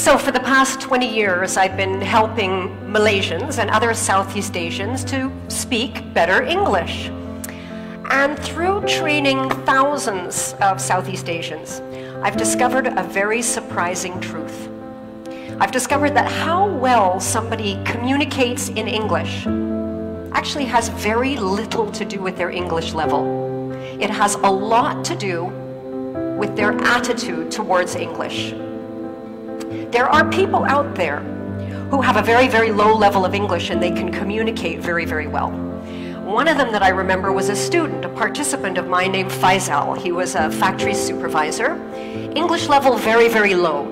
So for the past 20 years, I've been helping Malaysians and other Southeast Asians to speak better English. And through training thousands of Southeast Asians, I've discovered a very surprising truth. I've discovered that how well somebody communicates in English actually has very little to do with their English level. It has a lot to do with their attitude towards English. There are people out there who have a very, very low level of English and they can communicate very, very well. One of them that I remember was a student, a participant of mine named Faisal. He was a factory supervisor. English level very, very low.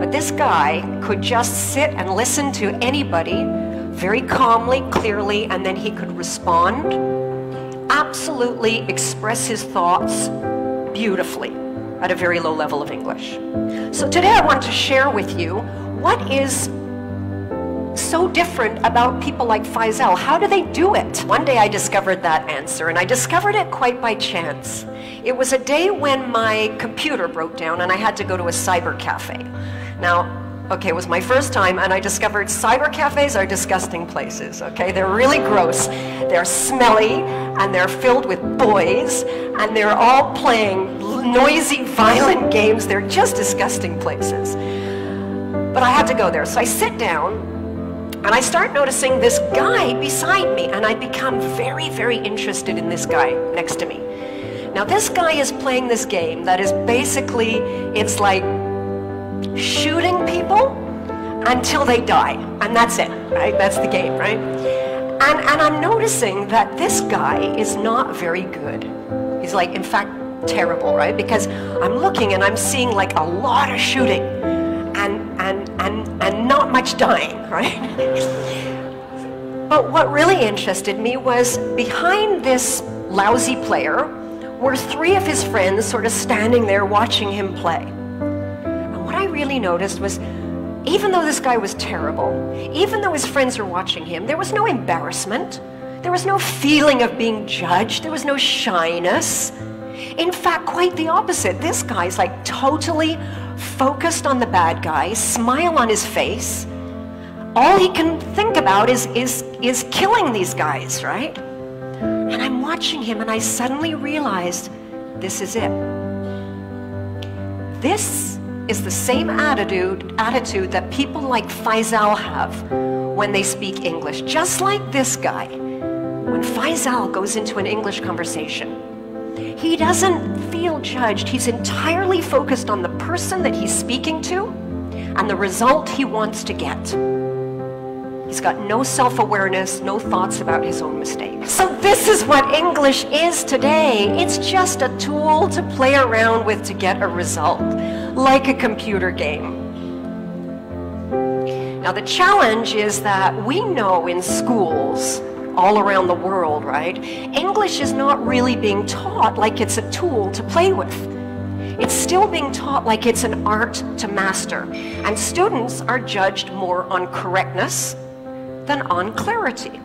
But this guy could just sit and listen to anybody very calmly, clearly, and then he could respond, absolutely express his thoughts beautifully at a very low level of English. So today I want to share with you what is so different about people like Faisal. How do they do it? One day I discovered that answer, and I discovered it quite by chance. It was a day when my computer broke down and I had to go to a cyber cafe. Now, okay, it was my first time, and I discovered cyber cafes are disgusting places, okay? They're really gross, they're smelly, and they're filled with boys, and they're all playing noisy, violent games. They're just disgusting places. But I had to go there, so I sit down, and I start noticing this guy beside me, and I become very, very interested in this guy next to me. Now, this guy is playing this game that is basically, it's like shooting people until they die, and that's it, right? That's the game, right? And I'm noticing that this guy is not very good. He's like, in fact, terrible, right? Because I'm looking and I'm seeing like a lot of shooting and not much dying, right? But what really interested me was behind this lousy player were three of his friends sort of standing there watching him play. What I really noticed was, even though this guy was terrible, even though his friends were watching him, there was no embarrassment, there was no feeling of being judged, there was no shyness. In fact, quite the opposite. This guy's like totally focused on the bad guy, smile on his face. All he can think about is killing these guys, right? And I'm watching him and I suddenly realized, this is it. This is the same attitude that people like Faisal have when they speak English. Just like this guy, when Faisal goes into an English conversation, he doesn't feel judged. He's entirely focused on the person that he's speaking to and the result he wants to get. He's got no self-awareness, no thoughts about his own mistakes. So this is what English is today. It's just a tool to play around with to get a result, like a computer game. Now the challenge is that we know in schools all around the world, right? English is not really being taught like it's a tool to play with. It's still being taught like it's an art to master. And students are judged more on correctness than on clarity.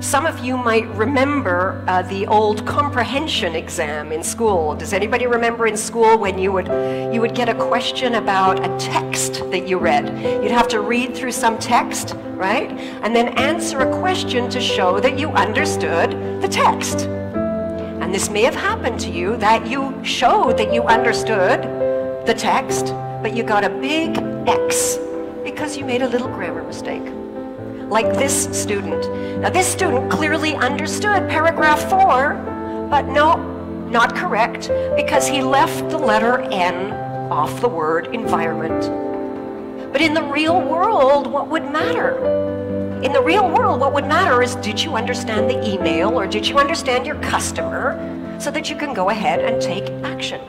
Some of you might remember the old comprehension exam in school. Does anybody remember in school when you would get a question about a text that you read? You'd have to read through some text, right? And then answer a question to show that you understood the text. And this may have happened to you, that you showed that you understood the text, but you got a big X because you made a little grammar mistake. Like this student. Now this student clearly understood paragraph 4, but no, not correct, because he left the letter N off the word environment. But in the real world, what would matter? In the real world, what would matter is, did you understand the email, or did you understand your customer, so that you can go ahead and take action?